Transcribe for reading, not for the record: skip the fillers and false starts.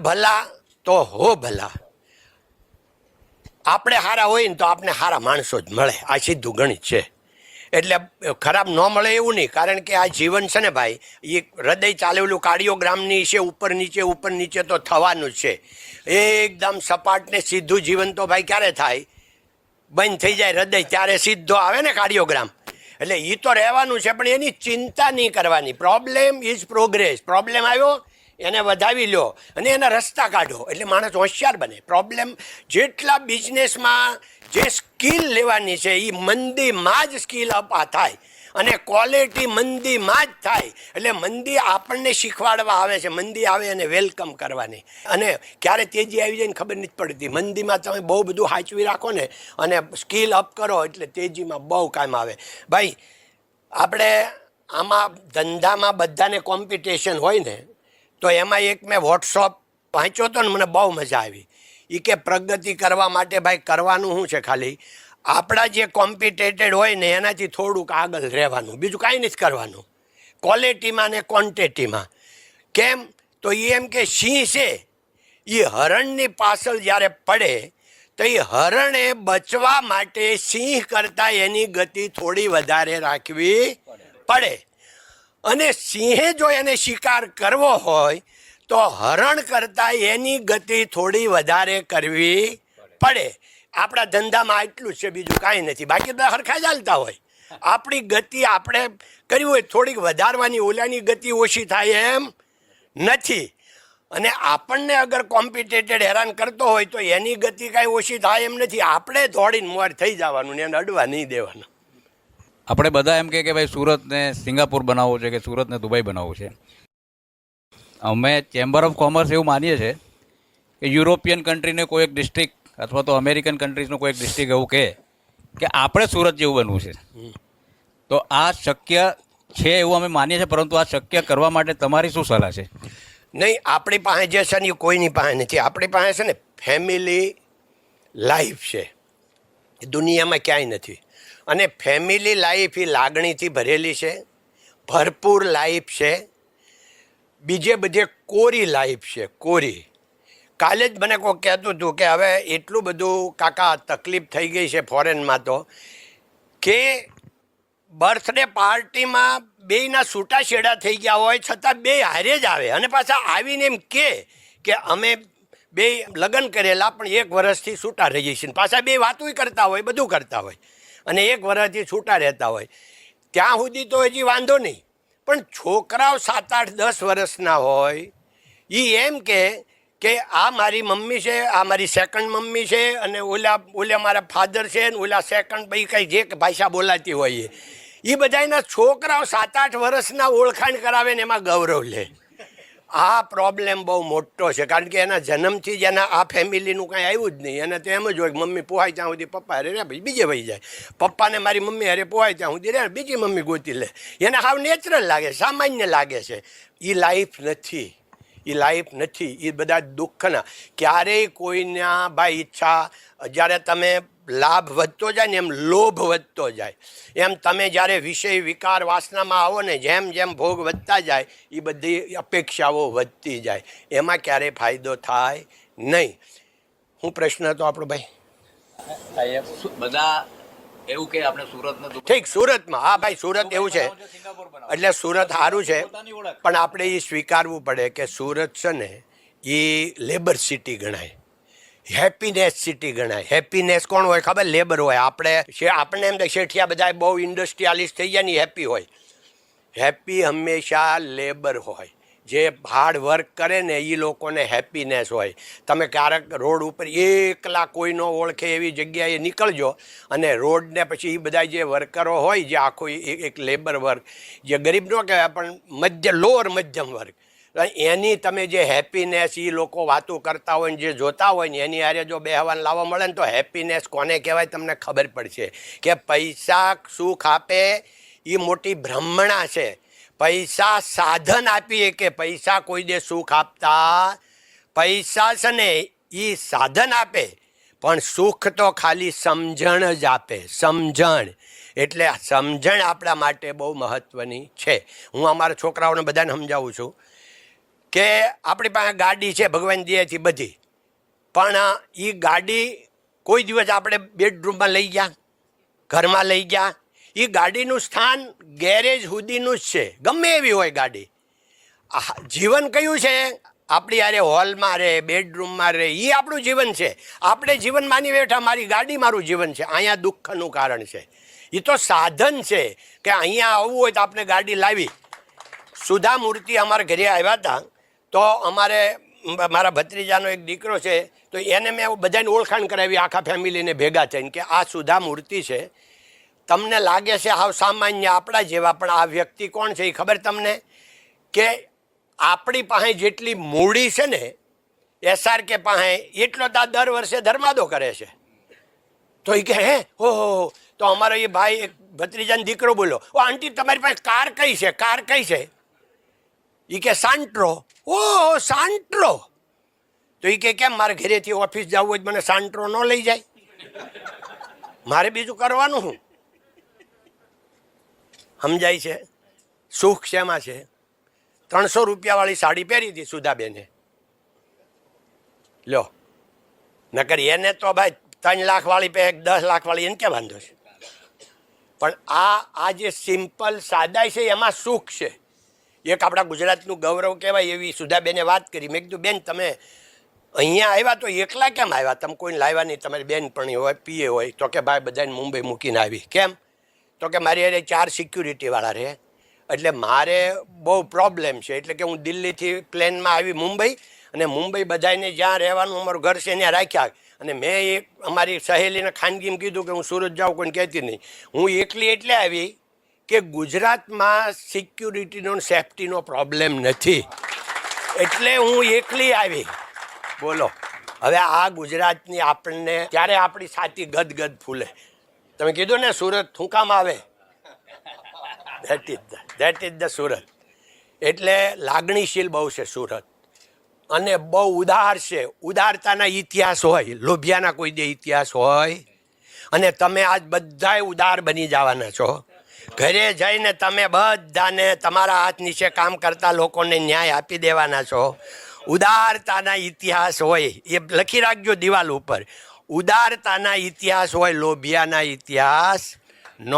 ભલા તો હો ભલા. આપણે સારા હોય ને તો આપણે સારા માણસો જ મળે, આ સીધું ગણિત છે. એટલે ખરાબ ન મળે એવું નહીં, કારણ કે આ જીવન છે ને ભાઈ, એ હૃદય ચાલેલું કાર્ડિયોગ્રામની છે, ઉપર નીચે તો થવાનું જ છે. એકદમ સપાટ ને સીધું જીવન તો ભાઈ ક્યારે થાય? બંધ થઈ જાય હૃદય ત્યારે સીધો આવે ને કાર્ડિયોગ્રામ. એટલે એ તો રહેવાનું છે, પણ એની ચિંતા નહીં કરવાની. Problem is progress. પ્રોબ્લેમ આવ્યો એને વધાવી લો અને એના રસ્તા કાઢો, એટલે માણસ હોશિયાર બને. પ્રોબ્લેમ જેટલા બિઝનેસમાં જે સ્કિલ લેવાની છે એ મંદીમાં જ સ્કિલ અપ થાય અને ક્વોલિટી મંદીમાં જ થાય. એટલે મંદી આપણને શીખવાડવા આવે છે, મંદી આવે અને વેલકમ કરવાની. અને ક્યારે તેજી આવી જાય ને ખબર નથી પડતી. મંદીમાં તમે બહુ બધું સાચવી રાખો ને અને સ્કિલ અપ કરો એટલે તેજીમાં બહુ કામ આવે. ભાઈ આપણે આમાં ધંધામાં બધાને કોમ્પિટિશન હોય ને, તો એમાં એક મેં વોટ્સઅપ વાંચ્યો હતો ને, મને બહુ મજા આવી. એ કે પ્રગતિ કરવા માટે ભાઈ કરવાનું શું છે? ખાલી આપણા જે કોમ્પિટેટેડ હોય ને એનાથી થોડુંક આગળ રહેવાનું, બીજું કાંઈ નથી કરવાનું, ક્વોલિટીમાં ને ક્વોન્ટિટીમાં. કેમ? તો એમ કે સિંહ છે એ હરણની પાછળ જ્યારે પડે તો એ હરણે બચવા માટે સિંહ કરતાં એની ગતિ થોડી વધારે રાખવી પડે. અને સિંહે જો એને શિકાર કરવો હોય તો હરણ કરતાં એની ગતિ થોડી વધારે કરવી પડે. આપણા ધંધામાં એટલું જ છે, બીજું કાંઈ નથી. બાકી બધા હરખા ચાલતા હોય. આપણી ગતિ આપણે કરવી હોય થોડીક વધારવાની, ઓલાની ગતિ ઓછી થાય એમ નથી. અને આપણને અગર કોમ્પિટેટેડ હેરાન કરતો હોય તો એની ગતિ કાંઈ ઓછી થાય એમ નથી. આપણે દોડીને મોર થઈ જવાનું ને એને અડવા નહીં દેવાનું. આપણે બધા એમ કે ભાઈ સુરતને સિંગાપુર બનાવવું છે કે સુરતને દુબઈ બનાવવું છે. અમે ચેમ્બર ઓફ કોમર્સ એવું માનીએ છીએ કે યુરોપિયન કન્ટ્રીને કોઈ એક ડિસ્ટ્રિક્ટ અથવા તો અમેરિકન કન્ટ્રીઝનું કોઈ એક ડિસ્ટ્રિક્ટ એવું કહે કે આપણે સુરત જેવું બનવું છે, તો આ શક્ય છે એવું અમે માનીએ છીએ. પરંતુ આ શક્ય કરવા માટે તમારી શું સલાહ છે? નહીં, આપણી પાસે જે છે ને એ કોઈની પાસે નથી. આપણી પાસે છે ને ફેમિલી લાઈફ છે, એ દુનિયામાં ક્યાંય નથી. અને ફેમિલી લાઈફ એ લાગણીથી ભરેલી છે, ભરપૂર લાઈફ છે. બીજે બધે કોરી લાઈફ છે, કોરી. કાલે જ મને કોઈ કહેતું હતું કે હવે એટલું બધું કાકા તકલીફ થઈ ગઈ છે ફોરેનમાં તો, કે બર્થડે પાર્ટીમાં બેયના છૂટાછેડા થઈ ગયા હોય છતાં બે હારે જ આવે અને પાછા આવીને એમ કે અમે બે લગ્ન કરેલા પણ 1 વર્ષથી છૂટા રહી જઈએ. પાછા બે વાતું કરતા હોય, બધું કરતા હોય અને 1 વર્ષથી છૂટા રહેતા હોય. ત્યાં સુધી તો હજી વાંધો નહીં, પણ છોકરાઓ 7, 8, 10 વર્ષના હોય એ એમ કે આ મારી મમ્મી છે, આ મારી સેકન્ડ મમ્મી છે અને ઓલા મારા ફાધર છે ને ઓલા સેકન્ડ ભાઈ કંઈ જે ભાષા બોલાતી હોય એ બધાના છોકરાઓ 7, 8 વર્ષના ઓળખાણ કરાવે ને એમાં ગૌરવ લે. આ પ્રોબ્લેમ બહુ મોટો છે, કારણ કે એના જન્મથી જ એના આ ફેમિલીનું કાંઈ આવ્યું જ નહીં. એને તો એમ જ હોય કે મમ્મી પોહાય ત્યાં સુધી પપ્પા હારે રે, ભાઈ બીજે વહી જાય. પપ્પાને મારી મમ્મી હારે પોહાય ત્યાં સુધી રે, બીજી મમ્મી ગોતી લે. એને હાવ નેચરલ લાગે, સામાન્ય લાગે છે. એ લાઈફ નથી, એ લાઈફ નથી. એ બધા દુઃખના ક્યારેય કોઈના ભાઈ ઈચ્છા, જ્યારે તમે લાભ વધતો જાય ને એમ લોભ વધતો જાય. એમ તમે જ્યારે વિષય વિકાર વાસનામાં આવો ને જેમ જેમ ભોગ વધતા જાય એ બધી અપેક્ષાઓ વધતી જાય. એમાં ક્યારેય ફાયદો થાય નહીં. શું પ્રશ્ન હતો આપણો ભાઈ? બધા એવું કે આપણે સુરતને ઠીક, સુરતમાં હા ભાઈ, સુરત એવું છે એટલે સુરત સારું છે, પણ આપણે એ સ્વીકારવું પડે કે સુરત છે ને એ લેબર સિટી ગણાય, હેપીનેસ સિટી ગણાય. હેપીનેસ કોણ હોય ખબર? લેબર હોય. આપણને એમ થાય શેઠિયા બધા બહુ ઇન્ડસ્ટ્રીયાલિસ્ટ થઈ જાય ને હેપી હોય. હેપી હંમેશા લેબર હોય. જે હાર્ડ વર્ક કરે ને એ લોકોને હેપીનેસ હોય. તમે ક્યારેક રોડ ઉપર એકલા કોઈ ન ઓળખે એવી જગ્યાએ નીકળજો અને રોડને પછી એ બધા જે વર્કરો હોય, જે આખો એક લેબર વર્ક, જે ગરીબ ન કહેવાય પણ લોઅર મધ્યમ વર્ગ, એની તમે જે હેપીનેસ એ લોકો વાતો કરતા હોય ને જે જોતા હોય ને એની હારે જો બેહવાન લાવવા મળે ને તો હેપીનેસ કોને કહેવાય તમને ખબર પડશે. કે પૈસા સુખ આપે એ મોટી બ્રહ્મણા છે. પૈસા સાધન આપીએ કે પૈસા કોઈ દે સુખ આપતા. પૈસા છે ને એ સાધન આપે પણ સુખ તો ખાલી સમજણ જ આપે. સમજણ એટલે સમજણ આપણા માટે બહુ મહત્ત્વની છે. હું અમારા છોકરાઓને બધાને સમજાવું છું કે આપણી પાસે ગાડી છે ભગવાન દયાથી બધી, પણ એ ગાડી કોઈ દિવસ આપણે બેડરૂમમાં લઈ ગયા, ઘરમાં લઈ ગયા? એ ગાડીનું સ્થાન ગેરેજ સુધીનું જ છે, ગમે એવી હોય ગાડી. જીવન કયું છે? આપણી યારે હોલમાં રહે, બેડરૂમમાં રહે, એ આપણું જીવન છે. આપણે જીવન માની બેઠા મારી ગાડી મારું જીવન છે. અહીંયા દુઃખનું કારણ છે. એ તો સાધન છે કે અહીંયા આવવું હોય તો આપણે ગાડી લાવી. સુધા મૂર્તિ અમારા ઘરે આવ્યા હતા, તો અમારે મારા ભત્રીજાનો એક દીકરો છે, તો એને મેં બધાને ઓળખાણ કરાવી આખા ફેમિલીને ભેગા થઈને કે આ સુધા મૂર્તિ છે. તમને લાગે છે હાવ સામાન્ય આપણા જેવા, પણ આ વ્યક્તિ કોણ છે એ ખબર તમને? કે આપણી પાસે જેટલી મૂડી છે ને SRK પાસે, એટલો તો દર વર્ષે ધર્માદો કરે છે. તો એ કે હે ઓહો, તો અમારો એ ભાઈ એક ભત્રીજાનો દીકરો બોલો, ઓ આંટી તમારી પાસે કાર કઈ છે? કાર કઈ છે? એ કે સાન્ટ્રો. ઓહો સાન્ટ્રો. તો એ કે કેમ મારે ઘરેથી ઓફિસ જવું હોય મને સાન્ટ્રો ન લઈ જાય? મારે બીજું કરવાનું શું? સમજાય છે? સુખ શેમાં છે? 300 રૂપિયાવાળી સાડી પહેરી હતી સુધાબેને, લ્યો. નકર એને તો ભાઈ 3 લાખવાળી પહેર, 10 લાખવાળી, એને ક્યાં વાંધો છે? પણ આ જે સિમ્પલ સાદાઈ છે એમાં સુખ છે. એક આપણા ગુજરાતનું ગૌરવ કહેવાય એવી સુધાબેને વાત કરી. મેં કીધું બેન તમે અહીંયા આવ્યા તો એકલા કેમ આવ્યા? તમે કોઈને લાવ્યા નહીં, તમારી બેનપણી હોય, પીએ હોય? તો કે ભાઈ બધાને મુંબઈ મૂકીને આવી. કેમ? તો કે મારી અરે 4 સિક્યુરિટીવાળા રહે, એટલે મારે બહુ પ્રોબ્લેમ છે. એટલે કે હું દિલ્હીથી પ્લેનમાં આવી મુંબઈ, અને મુંબઈ બધાને જ્યાં રહેવાનું અમારું ઘર છે ત્યાં રાખ્યા. અને મેં એક અમારી સહેલીને ખાનગીમાં કીધું કે હું સુરત જાઉં, કોઈને કહેતી નહીં. હું એકલી એટલે આવી કે ગુજરાતમાં સિક્યુરિટીનો સેફટીનો પ્રોબ્લેમ નથી, એટલે હું એકલી આવી. બોલો હવે આ ગુજરાતની આપણને ત્યારે આપણી છાતી ગદગદ ફૂલે. તમે કીધું ને સુરત શું કામ આવે? That is the Surat. એટલે લાગણીશીલ બહુ છે સુરત, અને બહુ ઉદાર છે. ઉદારતાના ઇતિહાસ હોય, લોભિયાના કોઈ દે ઇતિહાસ હોય. અને તમે આજ બધાય ઉદાર બની જવાના છો. ઘરે જઈને તમે બધાને તમારા હાથ નીચે કામ કરતા લોકોને ન્યાય આપી દેવાના છો. ઉદારતાના ઇતિહાસ હોય એ લખી રાખજો દિવાલ ઉપર. ઉદારતાના ઇતિહાસ હોય, લોભિયાના ઇતિહાસ ન